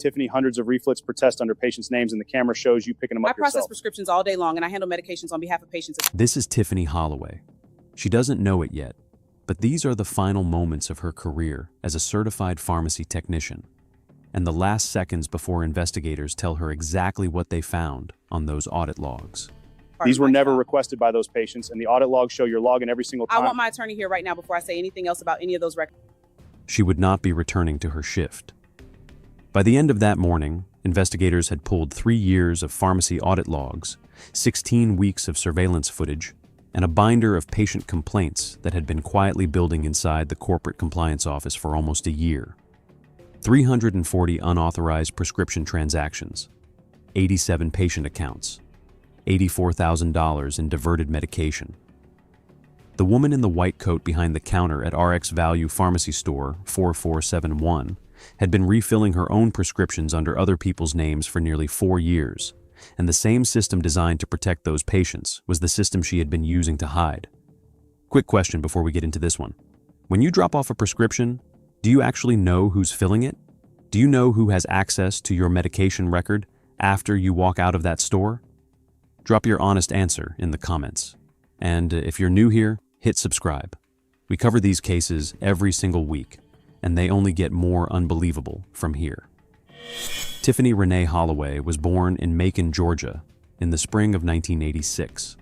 Tiffany, hundreds of refills per test under patients' names, and the camera shows you picking them up I process yourself. prescriptions all day long, and I handle medications on behalf of patients. This is Tiffany Holloway. She doesn't know it yet, but these are the final moments of her career as a certified pharmacy technician, and the last seconds before investigators tell her exactly what they found on those audit logs. These were never requested by those patients, and the audit logs show your login every single time. I want my attorney here right now before I say anything else about any of those records. She would not be returning to her shift. By the end of that morning, investigators had pulled 3 years of pharmacy audit logs, 16 weeks of surveillance footage, and a binder of patient complaints that had been quietly building inside the corporate compliance office for almost a year. 340 unauthorized prescription transactions, 87 patient accounts, $84,000 in diverted medication. The woman in the white coat behind the counter at RX Value Pharmacy Store 4471 had been refilling her own prescriptions under other people's names for nearly 4 years, and the same system designed to protect those patients was the system she had been using to hide. Quick question before we get into this one. When you drop off a prescription, do you actually know who's filling it? Do you know who has access to your medication record after you walk out of that store? Drop your honest answer in the comments. And if you're new here, hit subscribe. We cover these cases every single week, and they only get more unbelievable from here. Tiffany Renee Holloway was born in Macon, Georgia, in the spring of 1986.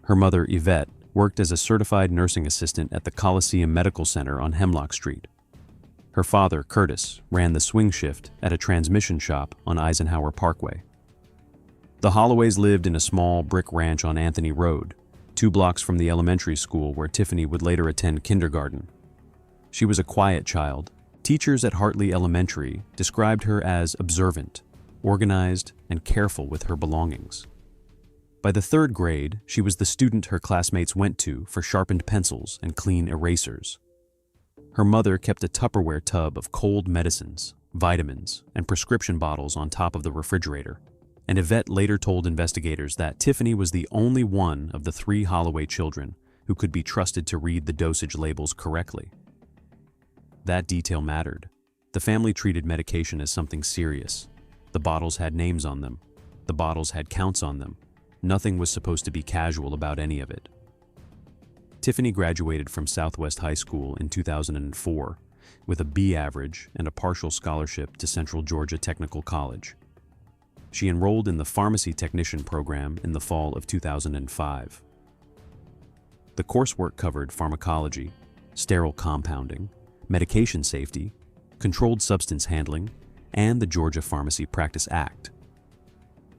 Her mother, Yvette, worked as a certified nursing assistant at the Coliseum Medical Center on Hemlock Street. Her father, Curtis, ran the swing shift at a transmission shop on Eisenhower Parkway. The Holloways lived in a small brick ranch on Anthony Road, 2 blocks from the elementary school where Tiffany would later attend kindergarten. She was a quiet child. Teachers at Hartley Elementary described her as observant, organized, and careful with her belongings. By the 3rd grade, she was the student her classmates went to for sharpened pencils and clean erasers. Her mother kept a Tupperware tub of cold medicines, vitamins, and prescription bottles on top of the refrigerator, and Yvette later told investigators that Tiffany was the only one of the 3 Holloway children who could be trusted to read the dosage labels correctly. That detail mattered. The family treated medication as something serious. The bottles had names on them. The bottles had counts on them. Nothing was supposed to be casual about any of it. Tiffany graduated from Southwest High School in 2004 with a B average and a partial scholarship to Central Georgia Technical College. She enrolled in the pharmacy technician program in the fall of 2005. The coursework covered pharmacology, sterile compounding, medication safety, controlled substance handling, and the Georgia Pharmacy Practice Act.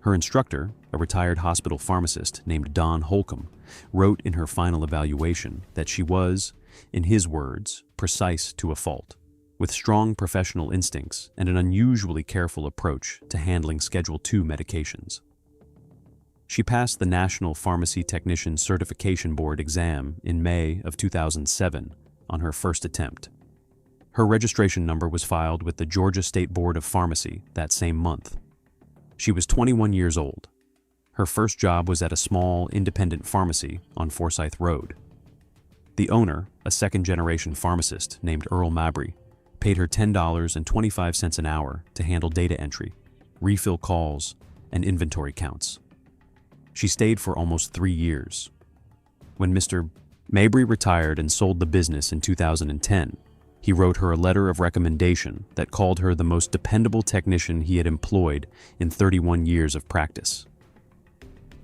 Her instructor, a retired hospital pharmacist named Don Holcomb, wrote in her final evaluation that she was, in his words, precise to a fault, with strong professional instincts and an unusually careful approach to handling Schedule II medications. She passed the National Pharmacy Technician Certification Board exam in May of 2007 on her first attempt. Her registration number was filed with the Georgia State Board of Pharmacy that same month. She was 21 years old. Her first job was at a small, independent pharmacy on Forsyth Road. The owner, a second-generation pharmacist named Earl Mabry, paid her $10.25 an hour to handle data entry, refill calls, and inventory counts. She stayed for almost 3 years. When Mr. Mabry retired and sold the business in 2010, he wrote her a letter of recommendation that called her the most dependable technician he had employed in 31 years of practice.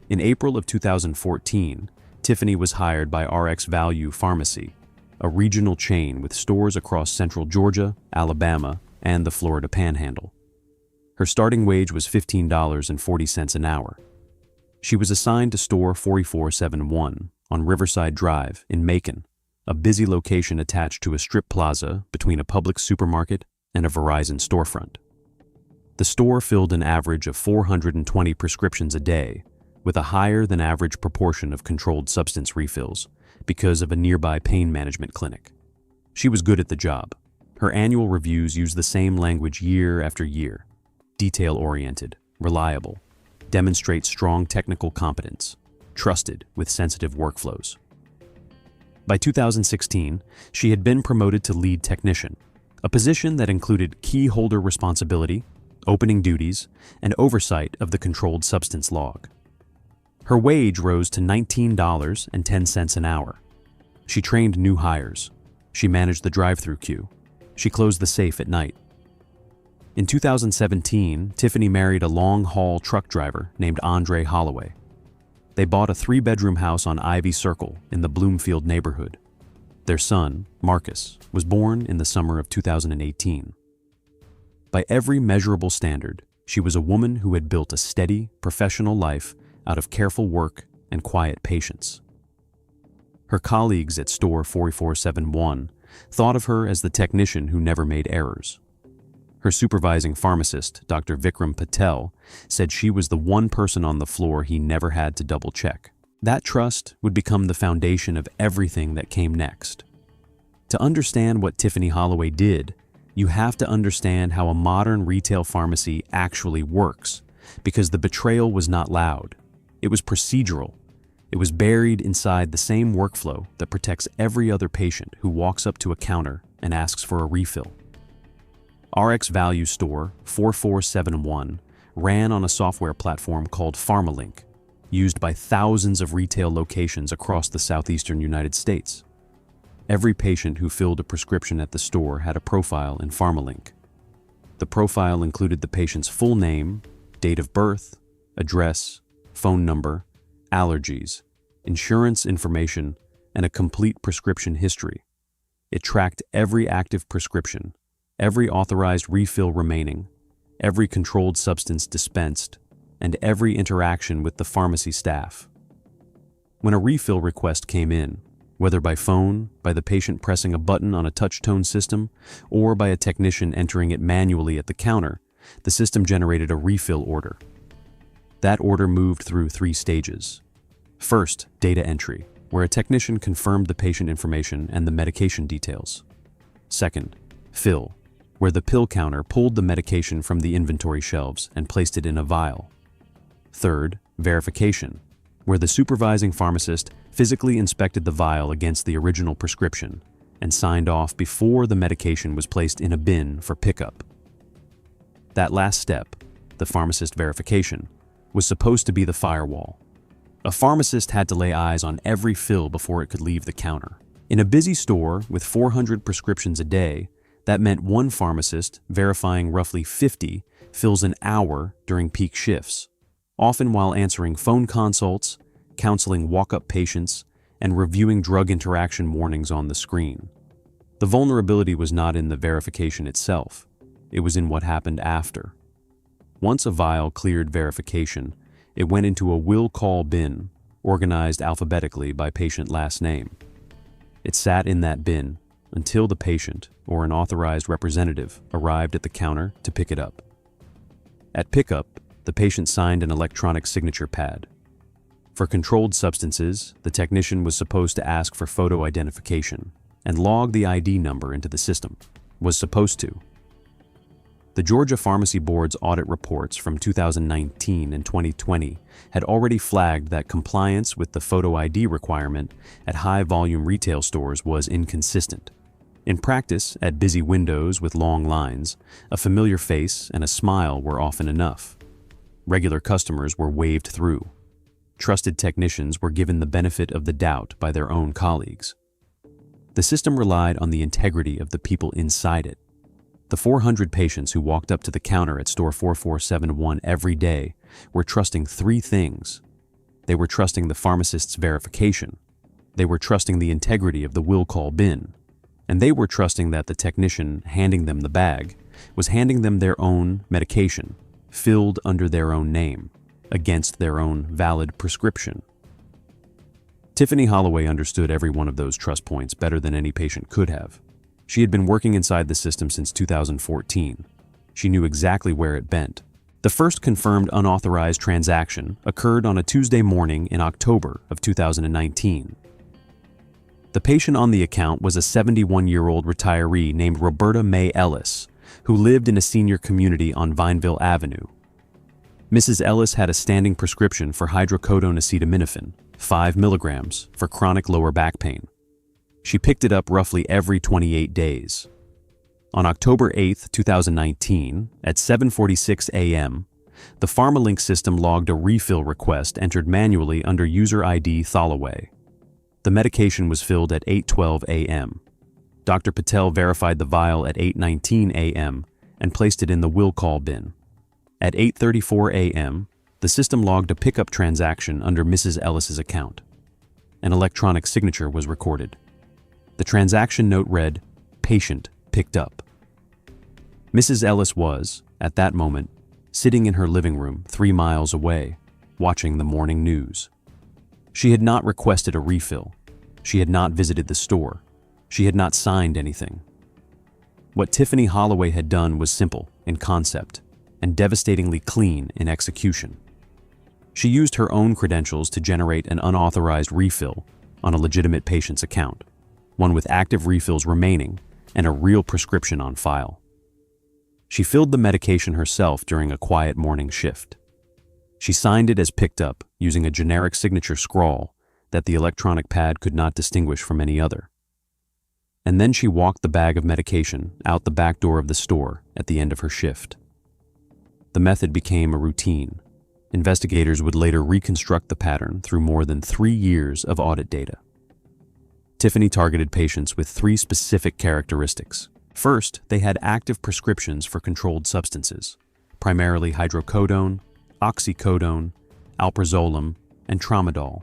In April of 2014, Tiffany was hired by RX Value Pharmacy, a regional chain with stores across central Georgia, Alabama, and the Florida Panhandle. Her starting wage was $15.40 an hour. She was assigned to store 4471 on Riverside Drive in Macon, a busy location attached to a strip plaza between a Publix supermarket and a Verizon storefront. The store filled an average of 420 prescriptions a day, with a higher than average proportion of controlled substance refills because of a nearby pain management clinic. She was good at the job. Her annual reviews used the same language year after year: detail-oriented, reliable, demonstrate strong technical competence, trusted with sensitive workflows. By 2016, she had been promoted to lead technician, a position that included key holder responsibility, opening duties, and oversight of the controlled substance log. Her wage rose to $19.10 an hour. She trained new hires. She managed the drive-through queue. She closed the safe at night. In 2017, Tiffany married a long-haul truck driver named Tiffany Holloway. They bought a 3-bedroom house on Ivy Circle in the Bloomfield neighborhood. Their son, Marcus, was born in the summer of 2018. By every measurable standard, she was a woman who had built a steady, professional life out of careful work and quiet patience. Her colleagues at Store 4471 thought of her as the technician who never made errors. Her supervising pharmacist, Dr. Vikram Patel, said she was the one person on the floor he never had to double-check. That trust would become the foundation of everything that came next. To understand what Tiffany Holloway did, you have to understand how a modern retail pharmacy actually works, because the betrayal was not loud. It was procedural. It was buried inside the same workflow that protects every other patient who walks up to a counter and asks for a refill. RX Value Store 4471 ran on a software platform called PharmaLink, used by thousands of retail locations across the southeastern United States. Every patient who filled a prescription at the store had a profile in PharmaLink. The profile included the patient's full name, date of birth, address, phone number, allergies, insurance information, and a complete prescription history. It tracked every active prescription, every authorized refill remaining, every controlled substance dispensed, and every interaction with the pharmacy staff. When a refill request came in, whether by phone, by the patient pressing a button on a touch-tone system, or by a technician entering it manually at the counter, the system generated a refill order. That order moved through 3 stages. First, data entry, where a technician confirmed the patient information and the medication details. Second, fill, where the pill counter pulled the medication from the inventory shelves and placed it in a vial. Third, verification, where the supervising pharmacist physically inspected the vial against the original prescription and signed off before the medication was placed in a bin for pickup. That last step, the pharmacist verification, was supposed to be the firewall. A pharmacist had to lay eyes on every fill before it could leave the counter. In a busy store with 400 prescriptions a day, that meant one pharmacist verifying roughly 50 fills an hour during peak shifts, often while answering phone consults, counseling walk-up patients, and reviewing drug interaction warnings on the screen. The vulnerability was not in the verification itself. It was in what happened after. Once a vial cleared verification, it went into a will call bin, organized alphabetically by patient last name. It sat in that bin until the patient or an authorized representative arrived at the counter to pick it up. At pickup, the patient signed an electronic signature pad. For controlled substances, the technician was supposed to ask for photo identification and log the ID number into the system. Was supposed to. The Georgia Pharmacy Board's audit reports from 2019 and 2020 had already flagged that compliance with the photo ID requirement at high-volume retail stores was inconsistent. In practice, at busy windows with long lines, a familiar face and a smile were often enough. Regular customers were waved through. Trusted technicians were given the benefit of the doubt by their own colleagues. The system relied on the integrity of the people inside it. The 400 patients who walked up to the counter at Store 4471 every day were trusting 3 things. They were trusting the pharmacist's verification. They were trusting the integrity of the will call bin. And they were trusting that the technician handing them the bag was handing them their own medication, filled under their own name, against their own valid prescription. Tiffany Holloway understood every one of those trust points better than any patient could have. She had been working inside the system since 2014. She knew exactly where it bent. The first confirmed unauthorized transaction occurred on a Tuesday morning in October of 2019. The patient on the account was a 71-year-old retiree named Roberta Mae Ellis, who lived in a senior community on Vineville Avenue. Mrs. Ellis had a standing prescription for hydrocodone acetaminophen, 5 milligrams, for chronic lower back pain. She picked it up roughly every 28 days. On October 8, 2019, at 7:46 a.m., the PharmaLink system logged a refill request entered manually under user ID Holloway. The medication was filled at 8:12 a.m. Dr. Patel verified the vial at 8:19 a.m. and placed it in the will call bin. At 8:34 a.m., the system logged a pickup transaction under Mrs. Ellis's account. An electronic signature was recorded. The transaction note read, "Patient picked up." Mrs. Ellis was, at that moment, sitting in her living room 3 miles away, watching the morning news. She had not requested a refill. She had not visited the store. She had not signed anything. What Tiffany Holloway had done was simple in concept and devastatingly clean in execution. She used her own credentials to generate an unauthorized refill on a legitimate patient's account, one with active refills remaining and a real prescription on file. She filled the medication herself during a quiet morning shift. She signed it as picked up using a generic signature scrawl that the electronic pad could not distinguish from any other. And then she walked the bag of medication out the back door of the store at the end of her shift. The method became a routine. Investigators would later reconstruct the pattern through more than 3 years of audit data. Tiffany targeted patients with 3 specific characteristics. First, they had active prescriptions for controlled substances, primarily hydrocodone, oxycodone, alprazolam, and tramadol.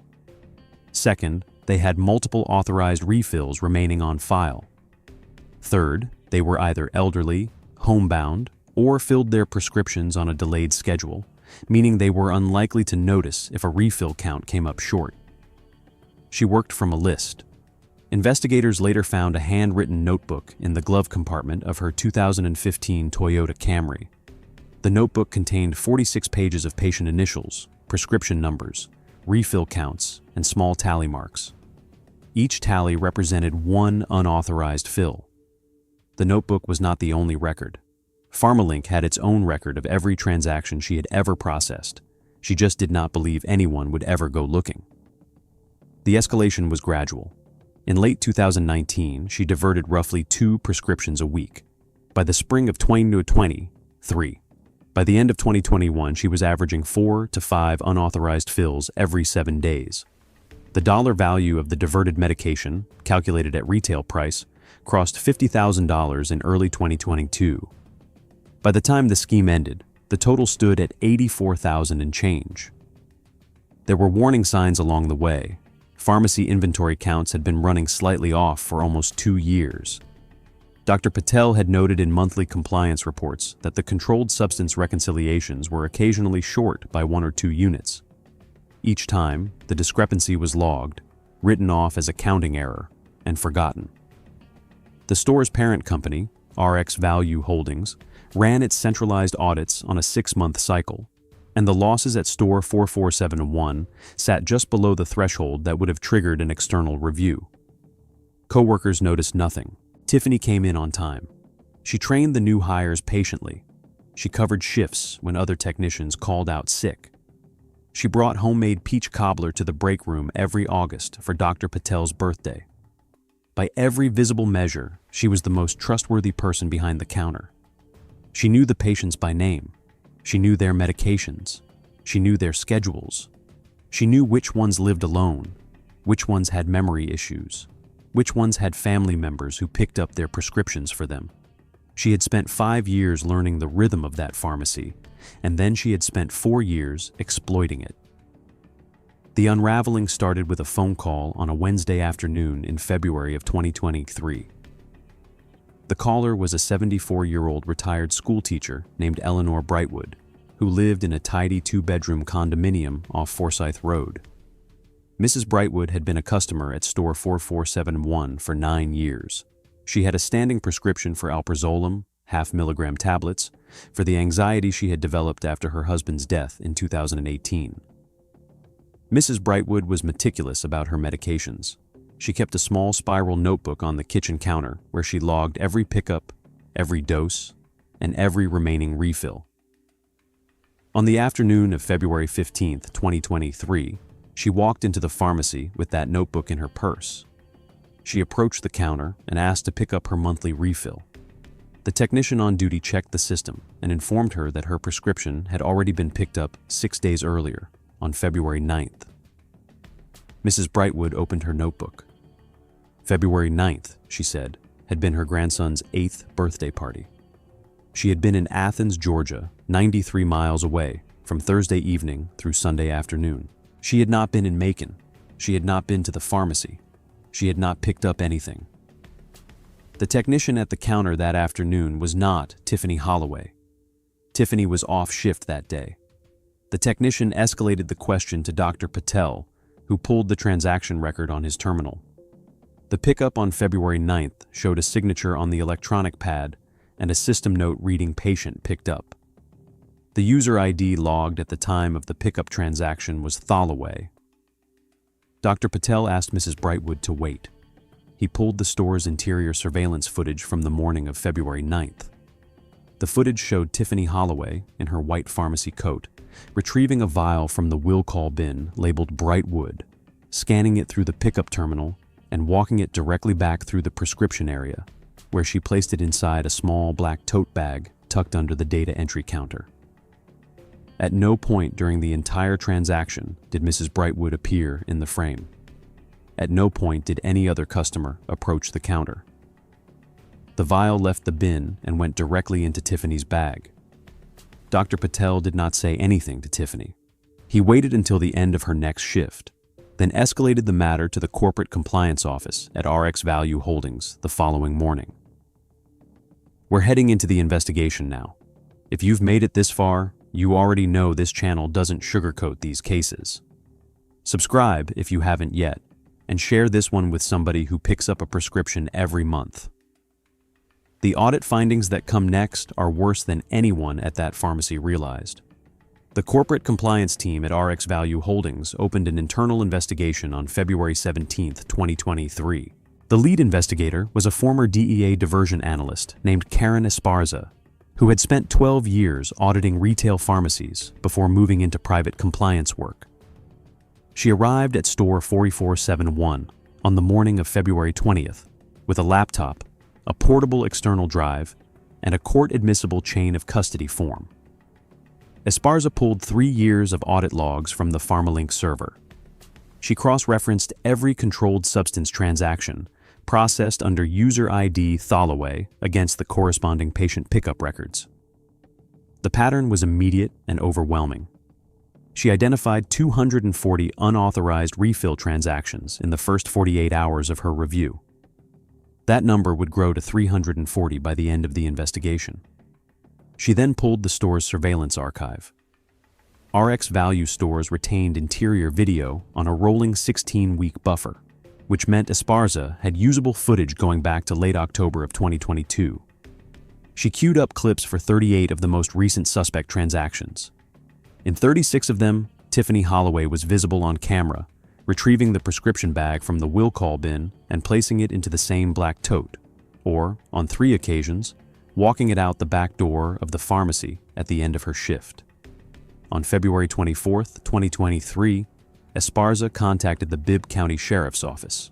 Second, they had multiple authorized refills remaining on file. Third, they were either elderly, homebound, or filled their prescriptions on a delayed schedule, meaning they were unlikely to notice if a refill count came up short. She worked from a list. Investigators later found a handwritten notebook in the glove compartment of her 2015 Toyota Camry. The notebook contained 46 pages of patient initials, prescription numbers, refill counts, and small tally marks. Each tally represented one unauthorized fill. The notebook was not the only record. PharmaLink had its own record of every transaction she had ever processed. She just did not believe anyone would ever go looking. The escalation was gradual. In late 2019, she diverted roughly 2 prescriptions a week. By the spring of 2020, 3. By the end of 2021, she was averaging 4 to 5 unauthorized fills every 7 days. The dollar value of the diverted medication, calculated at retail price, crossed $50,000 in early 2022. By the time the scheme ended, the total stood at $84,000 and change. There were warning signs along the way. Pharmacy inventory counts had been running slightly off for almost 2 years. Dr. Patel had noted in monthly compliance reports that the controlled substance reconciliations were occasionally short by 1 or 2 units. Each time, the discrepancy was logged, written off as a counting error, and forgotten. The store's parent company, RX Value Holdings, ran its centralized audits on a 6-month cycle, and the losses at store 4471 sat just below the threshold that would have triggered an external review. Coworkers noticed nothing. Tiffany came in on time. She trained the new hires patiently. She covered shifts when other technicians called out sick. She brought homemade peach cobbler to the break room every August for Dr. Patel's birthday. By every visible measure, she was the most trustworthy person behind the counter. She knew the patients by name. She knew their medications. She knew their schedules. She knew which ones lived alone, which ones had memory issues, which ones had family members who picked up their prescriptions for them. She had spent 5 years learning the rhythm of that pharmacy, and then she had spent 4 years exploiting it. The unraveling started with a phone call on a Wednesday afternoon in February of 2023. The caller was a 74-year-old retired schoolteacher named Eleanor Brightwood, who lived in a tidy 2-bedroom condominium off Forsyth Road. Mrs. Brightwood had been a customer at store 4471 for 9 years. She had a standing prescription for alprazolam, 0.5 milligram tablets, for the anxiety she had developed after her husband's death in 2018. Mrs. Brightwood was meticulous about her medications. She kept a small spiral notebook on the kitchen counter where she logged every pickup, every dose, and every remaining refill. On the afternoon of February 15, 2023, she walked into the pharmacy with that notebook in her purse. She approached the counter and asked to pick up her monthly refill. The The technician on duty checked the system and informed her that her prescription had already been picked up 6 days earlier, on February 9th. Mrs. Brightwood opened her notebook. February 9th, she said, had been her grandson's 8th birthday party. She had been in Athens, Georgia, 93 miles away, from Thursday evening through Sunday afternoon. She had not been in Macon. She had not been to the pharmacy. She had not picked up anything. The technician at the counter that afternoon was not Tiffany Holloway. Tiffany was off shift that day. The technician escalated the question to Dr. Patel, who pulled the transaction record on his terminal. The pickup on February 9th showed a signature on the electronic pad and a system note reading patient picked up. The user ID logged at the time of the pickup transaction was Holloway. Dr. Patel asked Mrs. Brightwood to wait. He pulled the store's interior surveillance footage from the morning of February 9th. The footage showed Tiffany Holloway, in her white pharmacy coat, retrieving a vial from the will call bin labeled Brightwood, scanning it through the pickup terminal, and walking it directly back through the prescription area, where she placed it inside a small black tote bag tucked under the data entry counter. At no point during the entire transaction did Mrs. Brightwood appear in the frame. At no point did any other customer approach the counter. The vial left the bin and went directly into Tiffany's bag. Dr. Patel did not say anything to Tiffany. He waited until the end of her next shift, then escalated the matter to the corporate compliance office at RX Value Holdings the following morning. We're heading into the investigation now. If you've made it this far, you already know this channel doesn't sugarcoat these cases. Subscribe if you haven't yet, and share this one with somebody who picks up a prescription every month. The audit findings that come next are worse than anyone at that pharmacy realized. The corporate compliance team at RX Value Holdings opened an internal investigation on February 17, 2023. The lead investigator was a former DEA diversion analyst named Karen Esparza, who had spent 12 years auditing retail pharmacies before moving into private compliance work. She arrived at store 4471 on the morning of February 20th with a laptop, a portable external drive, and a court-admissible chain of custody form. Esparza pulled 3 years of audit logs from the PharmaLink server. She cross-referenced every controlled substance transaction processed under user ID Holloway against the corresponding patient pickup records. The pattern was immediate and overwhelming. She identified 240 unauthorized refill transactions in the first 48 hours of her review. That number would grow to 340 by the end of the investigation. She then pulled the store's surveillance archive. RX Value stores retained interior video on a rolling 16-week buffer, which meant Esparza had usable footage going back to late October of 2022. She queued up clips for 38 of the most recent suspect transactions. In 36 of them, Tiffany Holloway was visible on camera, retrieving the prescription bag from the will call bin and placing it into the same black tote, or, on 3 occasions, walking it out the back door of the pharmacy at the end of her shift. On February 24, 2023, Esparza contacted the Bibb County Sheriff's Office.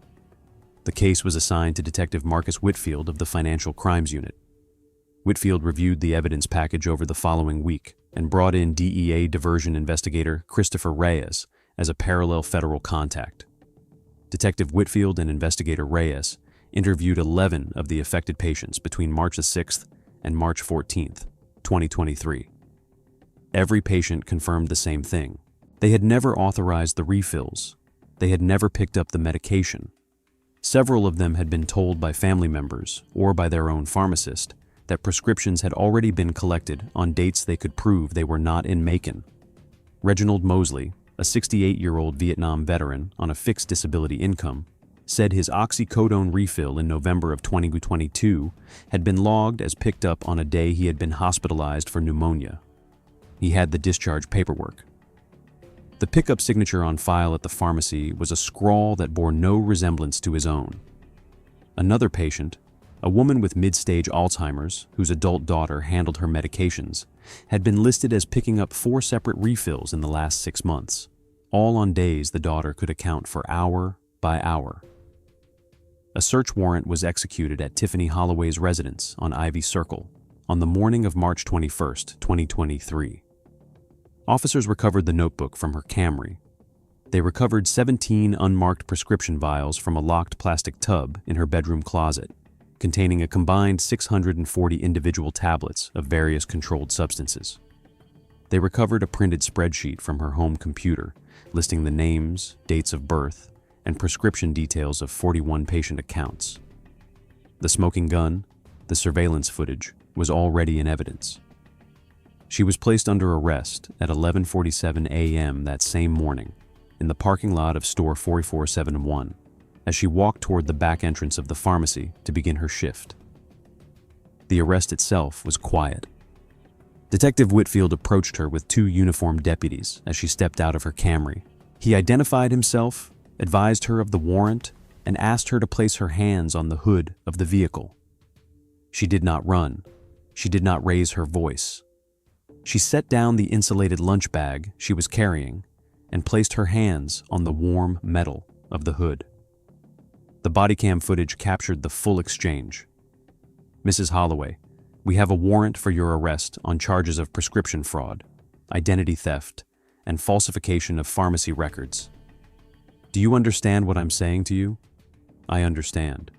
The case was assigned to Detective Marcus Whitfield of the Financial Crimes Unit. Whitfield reviewed the evidence package over the following week and brought in DEA diversion investigator Christopher Reyes as a parallel federal contact. Detective Whitfield and investigator Reyes interviewed 11 of the affected patients between March 6th and March 14th, 2023. Every patient confirmed the same thing. They had never authorized the refills. They had never picked up the medication. Several of them had been told by family members or by their own pharmacist that prescriptions had already been collected on dates they could prove they were not in Macon. Reginald Mosley, a 68-year-old Vietnam veteran on a fixed disability income, said his oxycodone refill in November of 2022 had been logged as picked up on a day he had been hospitalized for pneumonia. He had the discharge paperwork. The pickup signature on file at the pharmacy was a scrawl that bore no resemblance to his own. Another patient, a woman with mid-stage Alzheimer's whose adult daughter handled her medications, had been listed as picking up 4 separate refills in the last 6 months, all on days the daughter could account for hour by hour. A search warrant was executed at Tiffany Holloway's residence on Ivy Circle on the morning of March 21, 2023. Officers recovered the notebook from her Camry. They recovered 17 unmarked prescription vials from a locked plastic tub in her bedroom closet, containing a combined 640 individual tablets of various controlled substances. They recovered a printed spreadsheet from her home computer, listing the names, dates of birth, and prescription details of 41 patient accounts. The smoking gun, the surveillance footage, was already in evidence. She was placed under arrest at 11:47 a.m. that same morning in the parking lot of store 4471 as she walked toward the back entrance of the pharmacy to begin her shift. The arrest itself was quiet. Detective Whitfield approached her with 2 uniformed deputies as she stepped out of her Camry. He identified himself, advised her of the warrant, and asked her to place her hands on the hood of the vehicle. She did not run. She did not raise her voice. She set down the insulated lunch bag she was carrying and placed her hands on the warm metal of the hood. The body cam footage captured the full exchange. "Mrs. Holloway, we have a warrant for your arrest on charges of prescription fraud, identity theft, and falsification of pharmacy records. Do you understand what I'm saying to you?" "I understand.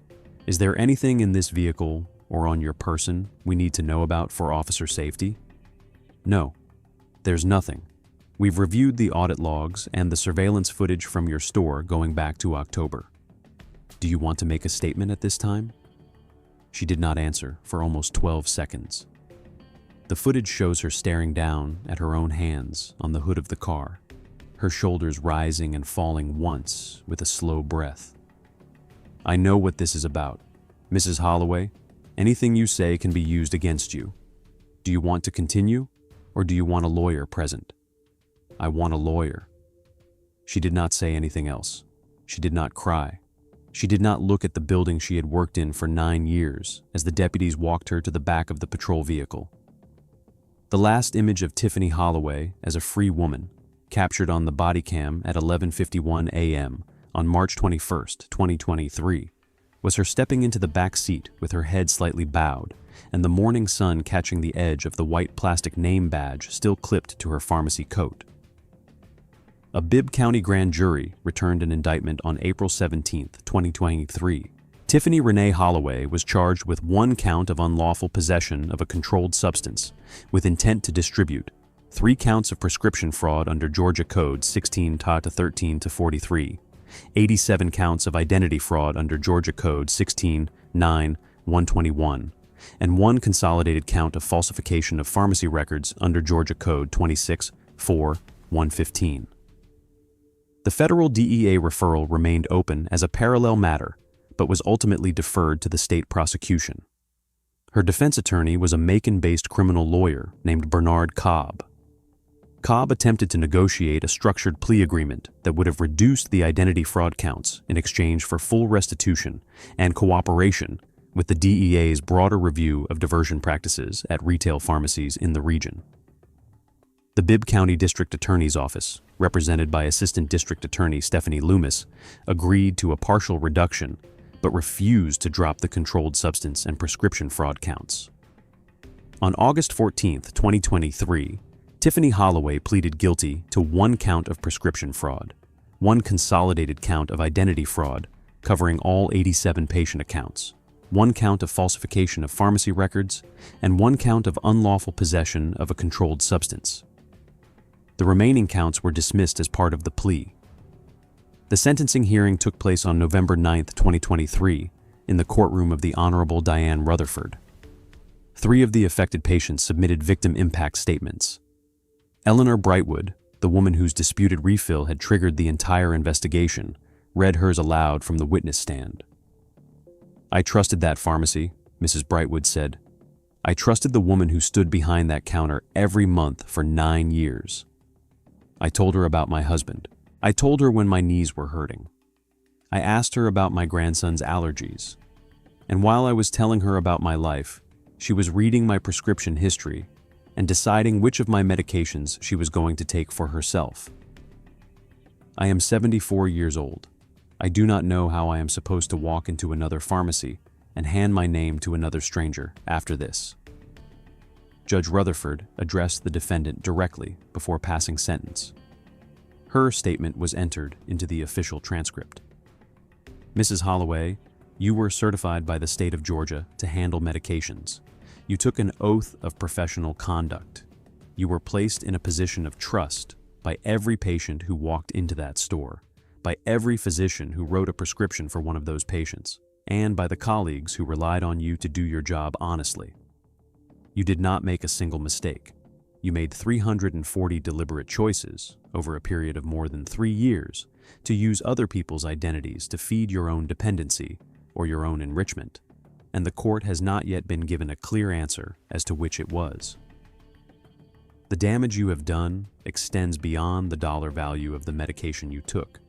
Is there anything in this vehicle or on your person we need to know about for officer safety?" "No, there's nothing. We've reviewed the audit logs and the surveillance footage from your store going back to October. Do you want to make a statement at this time?" She did not answer for almost 12 seconds. The footage shows her staring down at her own hands on the hood of the car, her shoulders rising and falling once with a slow breath. "I know what this is about. Mrs. Holloway, anything you say can be used against you. Do you want to continue, or do you want a lawyer present?" "I want a lawyer." She did not say anything else. She did not cry. She did not look at the building she had worked in for 9 years as the deputies walked her to the back of the patrol vehicle. The last image of Tiffany Holloway as a free woman, captured on the body cam at 11:51 a.m. on March 21, 2023, was her stepping into the back seat with her head slightly bowed and the morning sun catching the edge of the white plastic name badge still clipped to her pharmacy coat. A Bibb County grand jury returned an indictment on April 17, 2023. Tiffany Renee Holloway was charged with 1 count of unlawful possession of a controlled substance with intent to distribute, 3 counts of prescription fraud under Georgia Code 16-13-43, 87 counts of identity fraud under Georgia Code 16-9-121, and 1 consolidated count of falsification of pharmacy records under Georgia Code 26-4-115. The federal DEA referral remained open as a parallel matter, but was ultimately deferred to the state prosecution. Her defense attorney was a Macon-based criminal lawyer named Bernard Cobb. Cobb attempted to negotiate a structured plea agreement that would have reduced the identity fraud counts in exchange for full restitution and cooperation with the DEA's broader review of diversion practices at retail pharmacies in the region. The Bibb County District Attorney's Office, represented by Assistant District Attorney Stephanie Loomis, agreed to a partial reduction but refused to drop the controlled substance and prescription fraud counts. On August 14, 2023, Tiffany Holloway pleaded guilty to 1 count of prescription fraud, 1 consolidated count of identity fraud covering all 87 patient accounts, 1 count of falsification of pharmacy records, and 1 count of unlawful possession of a controlled substance. The remaining counts were dismissed as part of the plea. The sentencing hearing took place on November 9, 2023, in the courtroom of the Honorable Diane Rutherford. 3 of the affected patients submitted victim impact statements. Eleanor Brightwood, the woman whose disputed refill had triggered the entire investigation, read hers aloud from the witness stand. "I trusted that pharmacy," Mrs. Brightwood said. "I trusted the woman who stood behind that counter every month for 9 years. I told her about my husband. I told her when my knees were hurting. I asked her about my grandson's allergies. And while I was telling her about my life, she was reading my prescription history and deciding which of my medications she was going to take for herself. I am 74 years old. I do not know how I am supposed to walk into another pharmacy and hand my name to another stranger after this. Judge Rutherford addressed the defendant directly before passing sentence. Her statement was entered into the official transcript. Mrs. Holloway, you were certified by the state of Georgia to handle medications. You took an oath of professional conduct. You were placed in a position of trust by every patient who walked into that store, by every physician who wrote a prescription for one of those patients, and by the colleagues who relied on you to do your job honestly. You did not make a single mistake. You made 340 deliberate choices over a period of more than 3 years to use other people's identities to feed your own dependency or your own enrichment, and the court has not yet been given a clear answer as to which it was. The damage you have done extends beyond the dollar value of the medication you took.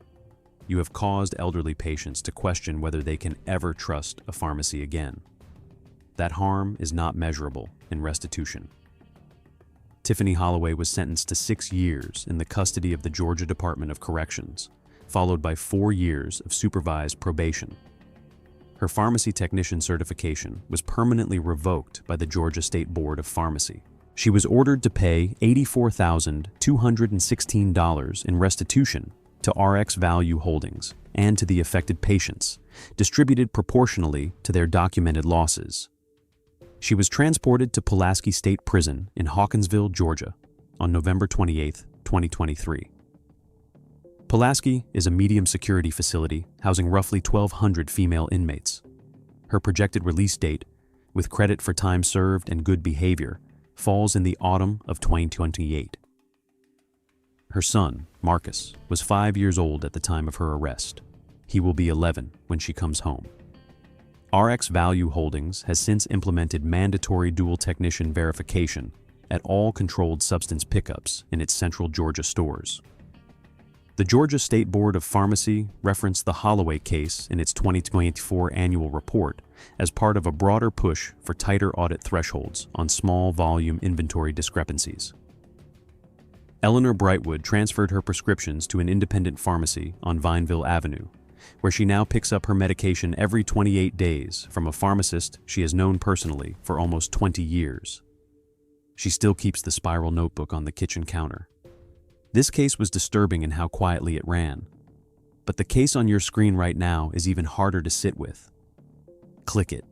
You have caused elderly patients to question whether they can ever trust a pharmacy again. That harm is not measurable in restitution. Tiffany Holloway was sentenced to 6 years in the custody of the Georgia Department of Corrections, followed by 4 years of supervised probation. Her pharmacy technician certification was permanently revoked by the Georgia State Board of Pharmacy. She was ordered to pay $84,216 in restitution to RX Value Holdings and to the affected patients, distributed proportionally to their documented losses. She was transported to Pulaski State Prison in Hawkinsville, Georgia, on November 28, 2023. Pulaski is a medium security facility housing roughly 1,200 female inmates. Her projected release date, with credit for time served and good behavior, falls in the autumn of 2028. Her son, Marcus, was 5 years old at the time of her arrest. He will be 11 when she comes home. RX Value Holdings has since implemented mandatory dual technician verification at all controlled substance pickups in its central Georgia stores. The Georgia State Board of Pharmacy referenced the Holloway case in its 2024 annual report as part of a broader push for tighter audit thresholds on small volume inventory discrepancies. Eleanor Brightwood transferred her prescriptions to an independent pharmacy on Vineville Avenue, where she now picks up her medication every 28 days from a pharmacist she has known personally for almost 20 years. She still keeps the spiral notebook on the kitchen counter. This case was disturbing in how quietly it ran, but the case on your screen right now is even harder to sit with. Click it.